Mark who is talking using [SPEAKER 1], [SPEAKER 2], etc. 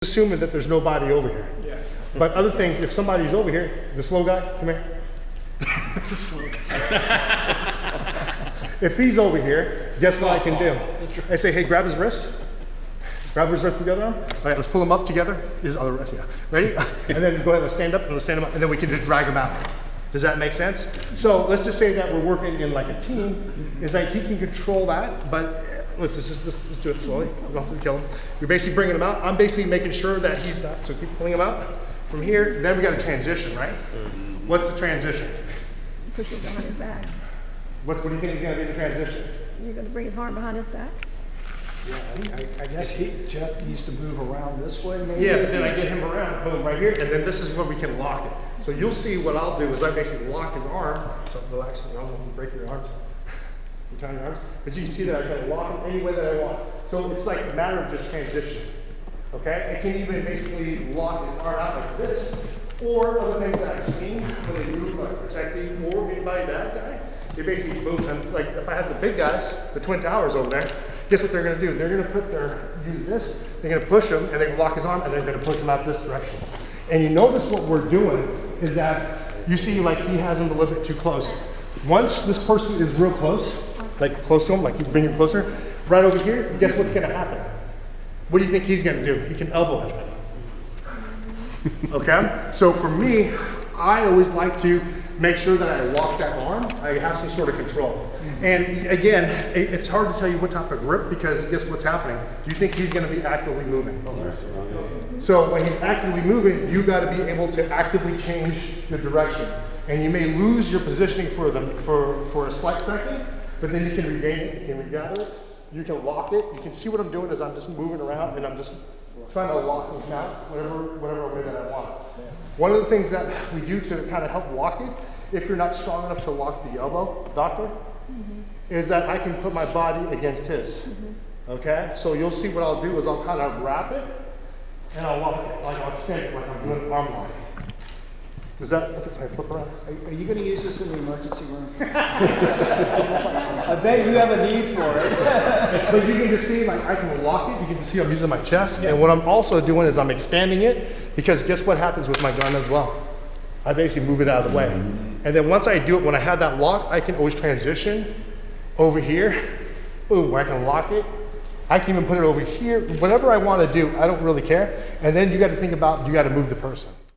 [SPEAKER 1] assuming that there's nobody over here.
[SPEAKER 2] Yeah.
[SPEAKER 1] But other things, if somebody's over here, the slow guy, come here.
[SPEAKER 2] Slow guy.
[SPEAKER 1] If he's over here, guess what I can do? I say, hey, grab his wrist. Grab his wrist together. All right, let's pull him up together. His other wrist, yeah. Ready? And then go ahead, let's stand up, and let's stand him up, and then we can just drag him out. Does that make sense? So let's just say that we're working in like a team, is like he can control that, but let's do it slowly. We don't have to kill him. You're basically bringing him out. I'm basically making sure that he's not, so keep pulling him out. From here, then we got a transition, right? What's the transition?
[SPEAKER 3] Push it behind his back.
[SPEAKER 1] What do you think is going to be the transition?
[SPEAKER 3] You're going to bring his arm behind his back?
[SPEAKER 2] Yeah, I guess Jeff needs to move around this way maybe.
[SPEAKER 1] Yeah, but then I get him around, boom, right here, and then this is where we can lock it. So you'll see what I'll do is I basically lock his arm. So relax, I don't want to break your arms. You tie your arms. But you can see that I can lock him any way that I want. So it's like a matter of just transition. Okay? I can even basically lock his arm out like this. Or other things that I've seen when they move, like protecting or anybody bad guy, they basically move. And like if I have the big guys, the Twin Towers over there, guess what they're going to do? They're going to use this, they're going to push him, and they're going to lock his arm, and they're going to push him out this direction. And you notice what we're doing is that you see like he has him a little bit too close. Once this person is real close, like close to him, like you bring him closer, right over here, guess what's going to happen? What do you think he's going to do? He can elbow him. Okay? So for me, I always like to make sure that I lock that arm. I have some sort of control. And again, it's hard to tell you what type of grip because guess what's happening? Do you think he's going to be actively moving? So when he's actively moving, you got to be able to actively change the direction. And you may lose your positioning for a slight second, but then you can regain it, you can regather it, you can lock it. You can see what I'm doing is I'm just moving around and I'm just trying to lock him out whatever way that I want. One of the things that we do to kind of help lock it, if you're not strong enough to lock the elbow, doctor, is that I can put my body against his. Okay? So you'll see what I'll do is I'll kind of wrap it and I'll lock it, like I'll extend it like I'm doing an arm lock. Does that, can I flip around?
[SPEAKER 2] Are you going to use this in the emergency room? I bet you have a need for it.
[SPEAKER 1] But you can just see, like, I can lock it. You can just see I'm using my chest. Yeah. And what I'm also doing is I'm expanding it because guess what happens with my gun as well? I basically move it out of the way. And then once I do it, when I have that lock, I can always transition over here. Boom, I can lock it. I can even put it over here. Whatever I want to do, I don't really care. And then you got to think about, you got to move the person.